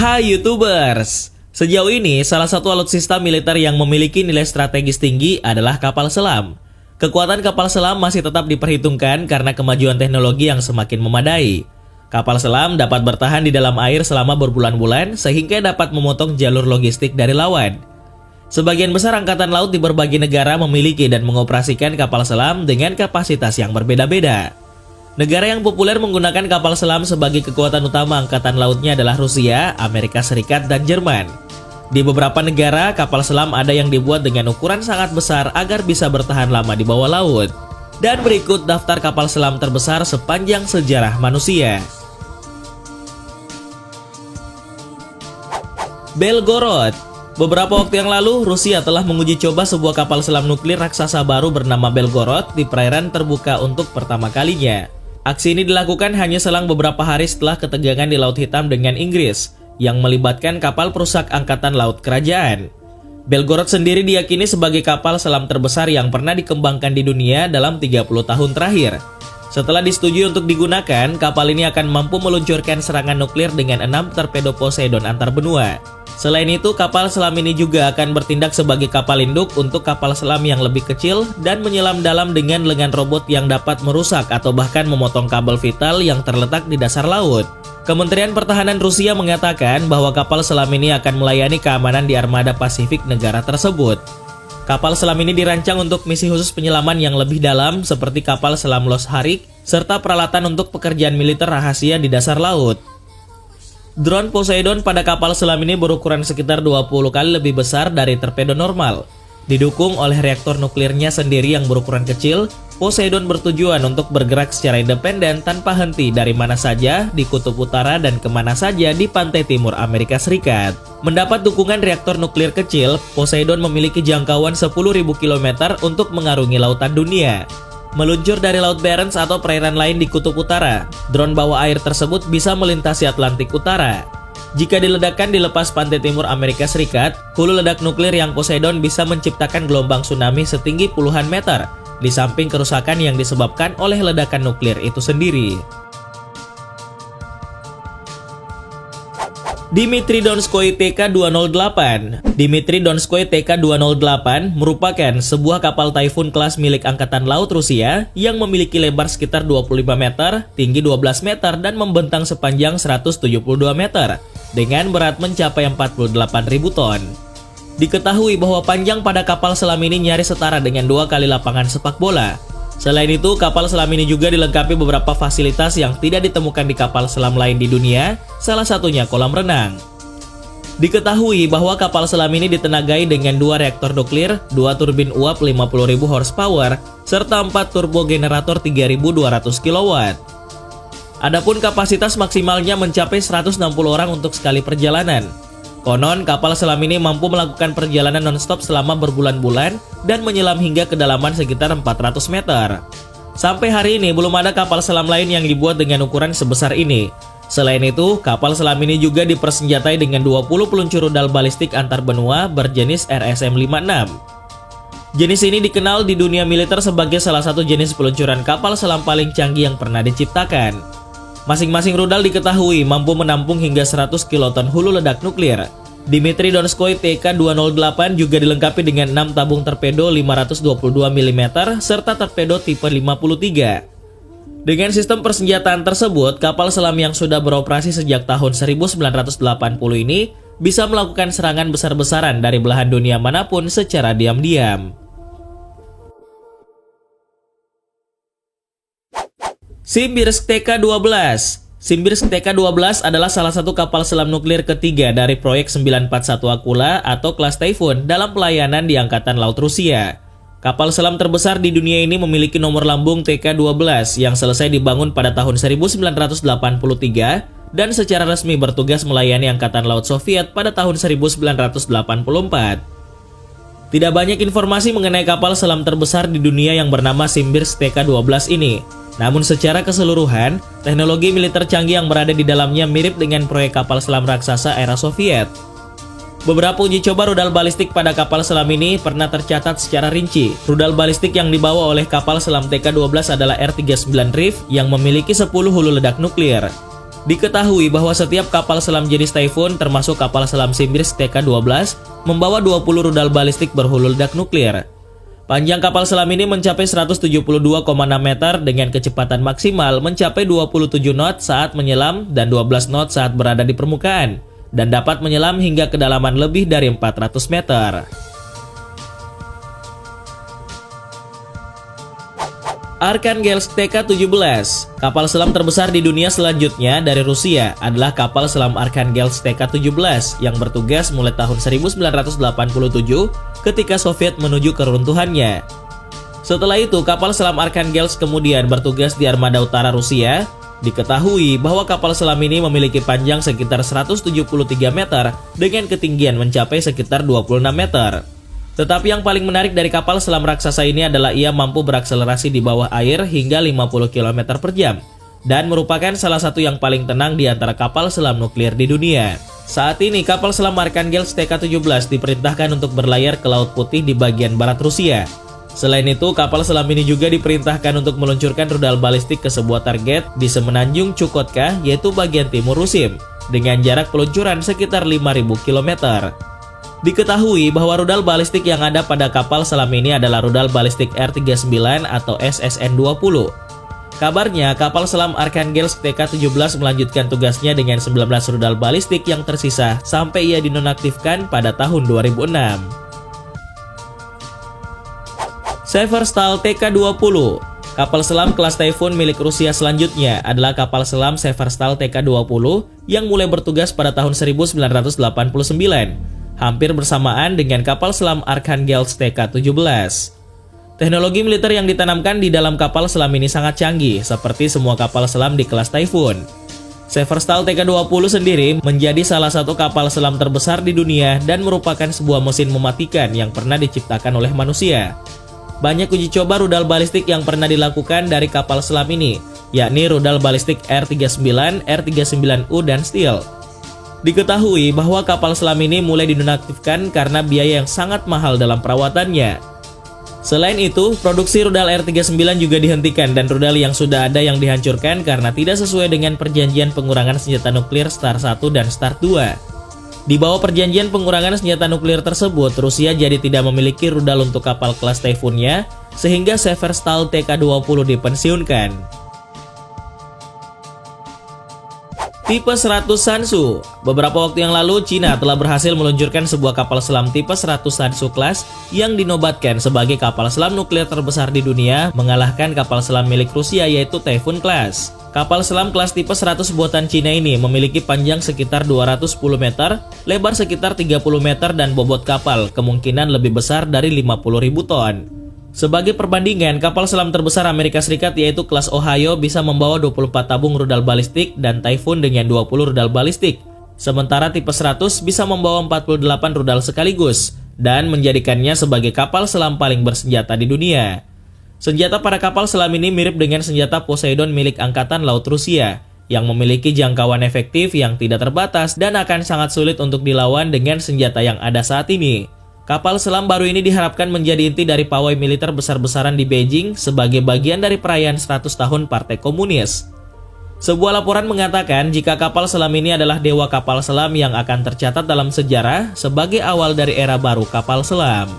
Hai YouTubers! Sejauh ini, salah satu alutsista militer yang memiliki nilai strategis tinggi adalah kapal selam. Kekuatan kapal selam masih tetap diperhitungkan karena kemajuan teknologi yang semakin memadai. Kapal selam dapat bertahan di dalam air selama berbulan-bulan sehingga dapat memotong jalur logistik dari lawan. Sebagian besar angkatan laut di berbagai negara memiliki dan mengoperasikan kapal selam dengan kapasitas yang berbeda-beda. Negara yang populer menggunakan kapal selam sebagai kekuatan utama angkatan lautnya adalah Rusia, Amerika Serikat, dan Jerman. Di beberapa negara, kapal selam ada yang dibuat dengan ukuran sangat besar agar bisa bertahan lama di bawah laut. Dan berikut daftar kapal selam terbesar sepanjang sejarah manusia. Belgorod. Beberapa waktu yang lalu, Rusia telah menguji coba sebuah kapal selam nuklir raksasa baru bernama Belgorod di perairan terbuka untuk pertama kalinya. Aksi ini dilakukan hanya selang beberapa hari setelah ketegangan di Laut Hitam dengan Inggris, yang melibatkan kapal perusak angkatan laut kerajaan. Belgorod sendiri diyakini sebagai kapal selam terbesar yang pernah dikembangkan di dunia dalam 30 tahun terakhir. Setelah disetujui untuk digunakan, kapal ini akan mampu meluncurkan serangan nuklir dengan 6 torpedo Poseidon antar benua. Selain itu, kapal selam ini juga akan bertindak sebagai kapal induk untuk kapal selam yang lebih kecil dan menyelam dalam dengan lengan robot yang dapat merusak atau bahkan memotong kabel vital yang terletak di dasar laut. Kementerian Pertahanan Rusia mengatakan bahwa kapal selam ini akan melayani keamanan di armada Pasifik negara tersebut. Kapal selam ini dirancang untuk misi khusus penyelaman yang lebih dalam seperti kapal selam Losharik serta peralatan untuk pekerjaan militer rahasia di dasar laut. Drone Poseidon pada kapal selam ini berukuran sekitar 20 kali lebih besar dari torpedo normal. Didukung oleh reaktor nuklirnya sendiri yang berukuran kecil, Poseidon bertujuan untuk bergerak secara independen tanpa henti dari mana saja di kutub utara dan kemana saja di pantai timur Amerika Serikat. Mendapat dukungan reaktor nuklir kecil, Poseidon memiliki jangkauan 10.000 km untuk mengarungi lautan dunia. Meluncur dari Laut Barents atau perairan lain di kutub utara, drone bawah air tersebut bisa melintasi Atlantik Utara. Jika diledakkan di lepas pantai timur Amerika Serikat, hulu ledak nuklir yang Poseidon bisa menciptakan gelombang tsunami setinggi puluhan meter, di samping kerusakan yang disebabkan oleh ledakan nuklir itu sendiri. Dmitry Donskoy TK-208. Dmitry Donskoy TK-208 merupakan sebuah kapal Typhoon kelas milik Angkatan Laut Rusia yang memiliki lebar sekitar 25 meter, tinggi 12 meter, dan membentang sepanjang 172 meter, dengan berat mencapai 48.000 ton. Diketahui bahwa panjang pada kapal selam ini nyaris setara dengan 2 kali lapangan sepak bola. Selain itu, kapal selam ini juga dilengkapi beberapa fasilitas yang tidak ditemukan di kapal selam lain di dunia, salah satunya kolam renang. Diketahui bahwa kapal selam ini ditenagai dengan 2 reaktor nuklir, 2 turbin uap 50.000 horsepower, serta 4 turbogenerator 3.200 kW. Adapun kapasitas maksimalnya mencapai 160 orang untuk sekali perjalanan. Konon, kapal selam ini mampu melakukan perjalanan non-stop selama berbulan-bulan dan menyelam hingga kedalaman sekitar 400 meter. Sampai hari ini belum ada kapal selam lain yang dibuat dengan ukuran sebesar ini. Selain itu, kapal selam ini juga dipersenjatai dengan 20 peluncur rudal balistik antar benua berjenis RSM-56. Jenis ini dikenal di dunia militer sebagai salah satu jenis peluncuran kapal selam paling canggih yang pernah diciptakan. Masing-masing rudal diketahui mampu menampung hingga 100 kiloton hulu ledak nuklir. Dmitry Donskoy TK-208 juga dilengkapi dengan 6 tabung torpedo 522 mm serta torpedo tipe 53. Dengan sistem persenjataan tersebut, kapal selam yang sudah beroperasi sejak tahun 1980 ini bisa melakukan serangan besar-besaran dari belahan dunia manapun secara diam-diam. Simbirsk TK-12. Simbirsk TK-12 adalah salah satu kapal selam nuklir ketiga dari proyek 941 Akula atau kelas Typhoon dalam pelayanan di Angkatan Laut Rusia. Kapal selam terbesar di dunia ini memiliki nomor lambung TK-12 yang selesai dibangun pada tahun 1983 dan secara resmi bertugas melayani Angkatan Laut Soviet pada tahun 1984. Tidak banyak informasi mengenai kapal selam terbesar di dunia yang bernama Simbirsk TK-12 ini. Namun secara keseluruhan, teknologi militer canggih yang berada di dalamnya mirip dengan proyek kapal selam raksasa era Soviet. Beberapa uji coba rudal balistik pada kapal selam ini pernah tercatat secara rinci. Rudal balistik yang dibawa oleh kapal selam TK-12 adalah R-39 Reef yang memiliki 10 hulu ledak nuklir. Diketahui bahwa setiap kapal selam jenis Typhoon termasuk kapal selam Simbris TK-12 membawa 20 rudal balistik berhulu ledak nuklir. Panjang kapal selam ini mencapai 172,6 meter dengan kecepatan maksimal mencapai 27 knot saat menyelam dan 12 knot saat berada di permukaan, dan dapat menyelam hingga kedalaman lebih dari 400 meter. Arkhangelsk TK-17, kapal selam terbesar di dunia selanjutnya dari Rusia adalah kapal selam Arkhangelsk TK-17 yang bertugas mulai tahun 1987 ketika Soviet menuju keruntuhannya. Setelah itu, kapal selam Arkhangelsk kemudian bertugas di Armada Utara Rusia. Diketahui bahwa kapal selam ini memiliki panjang sekitar 173 meter dengan ketinggian mencapai sekitar 26 meter. Tetapi yang paling menarik dari kapal selam raksasa ini adalah ia mampu berakselerasi di bawah air hingga 50 km per jam dan merupakan salah satu yang paling tenang di antara kapal selam nuklir di dunia. Saat ini kapal selam Arkhangelsk TK-17 diperintahkan untuk berlayar ke Laut Putih di bagian barat Rusia. Selain itu, kapal selam ini juga diperintahkan untuk meluncurkan rudal balistik ke sebuah target di semenanjung Chukotka, yaitu bagian timur Rusia, dengan jarak peluncuran sekitar 5.000 km. Diketahui bahwa rudal balistik yang ada pada kapal selam ini adalah rudal balistik R-39 atau SSN-20. Kabarnya, kapal selam Arkhangelsk TK-17 melanjutkan tugasnya dengan 19 rudal balistik yang tersisa sampai ia dinonaktifkan pada tahun 2006. Severstal TK-20, kapal selam kelas Typhoon milik Rusia selanjutnya adalah kapal selam Severstal TK-20 yang mulai bertugas pada tahun 1989, hampir bersamaan dengan kapal selam Arkhangelsk TK-17. Teknologi militer yang ditanamkan di dalam kapal selam ini sangat canggih, seperti semua kapal selam di kelas Typhoon. Severstal TK-20 sendiri menjadi salah satu kapal selam terbesar di dunia dan merupakan sebuah mesin mematikan yang pernah diciptakan oleh manusia. Banyak uji coba rudal balistik yang pernah dilakukan dari kapal selam ini, yakni rudal balistik R-39, R-39U, dan Steel. Diketahui bahwa kapal selam ini mulai dinonaktifkan karena biaya yang sangat mahal dalam perawatannya. Selain itu, produksi rudal R-39 juga dihentikan dan rudal yang sudah ada yang dihancurkan karena tidak sesuai dengan perjanjian pengurangan senjata nuklir START 1 dan START 2. Di bawah perjanjian pengurangan senjata nuklir tersebut, Rusia jadi tidak memiliki rudal untuk kapal kelas Typhoon-nya, sehingga Severstal TK-20 dipensiunkan. Tipe 100 Sansu. Beberapa waktu yang lalu, Cina telah berhasil meluncurkan sebuah kapal selam tipe 100 Sansu Class yang dinobatkan sebagai kapal selam nuklir terbesar di dunia, mengalahkan kapal selam milik Rusia yaitu Typhoon Class. Kapal selam kelas tipe 100 buatan Cina ini memiliki panjang sekitar 210 meter, lebar sekitar 30 meter, dan bobot kapal kemungkinan lebih besar dari 50.000 ton. Sebagai perbandingan, kapal selam terbesar Amerika Serikat yaitu kelas Ohio bisa membawa 24 tabung rudal balistik dan Typhoon dengan 20 rudal balistik. Sementara tipe 100 bisa membawa 48 rudal sekaligus dan menjadikannya sebagai kapal selam paling bersenjata di dunia. Senjata para kapal selam ini mirip dengan senjata Poseidon milik Angkatan Laut Rusia, yang memiliki jangkauan efektif yang tidak terbatas dan akan sangat sulit untuk dilawan dengan senjata yang ada saat ini. Kapal selam baru ini diharapkan menjadi inti dari pawai militer besar-besaran di Beijing sebagai bagian dari perayaan 100 tahun Partai Komunis. Sebuah laporan mengatakan jika kapal selam ini adalah dewa kapal selam yang akan tercatat dalam sejarah sebagai awal dari era baru kapal selam.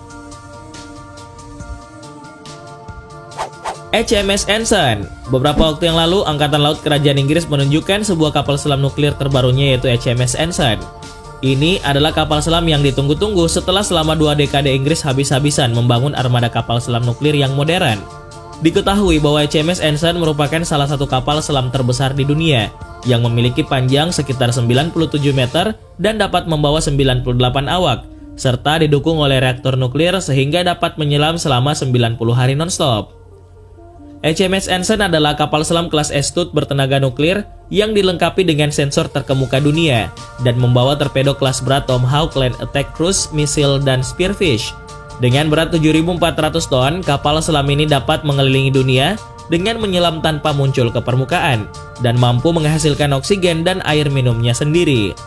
HMS Anson. Beberapa waktu yang lalu, Angkatan Laut Kerajaan Inggris menunjukkan sebuah kapal selam nuklir terbarunya yaitu HMS Anson. Ini adalah kapal selam yang ditunggu-tunggu setelah selama 2 dekade Inggris habis-habisan membangun armada kapal selam nuklir yang modern. Diketahui bahwa HMS Anson merupakan salah satu kapal selam terbesar di dunia yang memiliki panjang sekitar 97 meter dan dapat membawa 98 awak, serta didukung oleh reaktor nuklir sehingga dapat menyelam selama 90 hari nonstop. HMS Anson adalah kapal selam kelas Astute bertenaga nuklir yang dilengkapi dengan sensor terkemuka dunia dan membawa torpedo kelas berat Tomahawk Land Attack Cruise Missile dan Spearfish. Dengan berat 7.400 ton, kapal selam ini dapat mengelilingi dunia dengan menyelam tanpa muncul ke permukaan dan mampu menghasilkan oksigen dan air minumnya sendiri.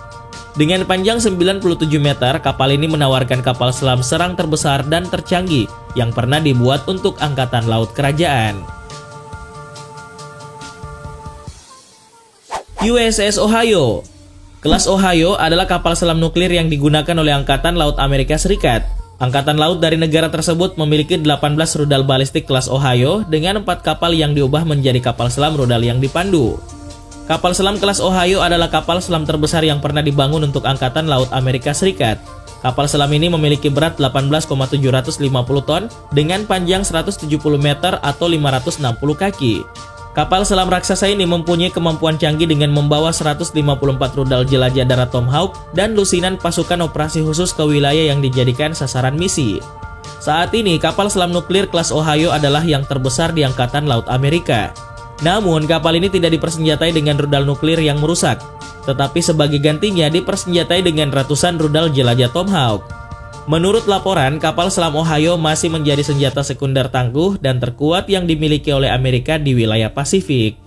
Dengan panjang 97 meter, kapal ini menawarkan kapal selam serang terbesar dan tercanggih yang pernah dibuat untuk Angkatan Laut Kerajaan. USS Ohio. Kelas Ohio adalah kapal selam nuklir yang digunakan oleh Angkatan Laut Amerika Serikat. Angkatan Laut dari negara tersebut memiliki 18 rudal balistik kelas Ohio dengan 4 kapal yang diubah menjadi kapal selam rudal yang dipandu. Kapal selam kelas Ohio adalah kapal selam terbesar yang pernah dibangun untuk Angkatan Laut Amerika Serikat. Kapal selam ini memiliki berat 18,750 ton dengan panjang 170 meter atau 560 kaki. Kapal selam raksasa ini mempunyai kemampuan canggih dengan membawa 154 rudal jelajah darat Tomahawk dan lusinan pasukan operasi khusus ke wilayah yang dijadikan sasaran misi. Saat ini, kapal selam nuklir kelas Ohio adalah yang terbesar di Angkatan Laut Amerika. Namun, kapal ini tidak dipersenjatai dengan rudal nuklir yang merusak, tetapi sebagai gantinya dipersenjatai dengan ratusan rudal jelajah Tomahawk. Menurut laporan, kapal selam Ohio masih menjadi senjata sekunder tangguh dan terkuat yang dimiliki oleh Amerika di wilayah Pasifik.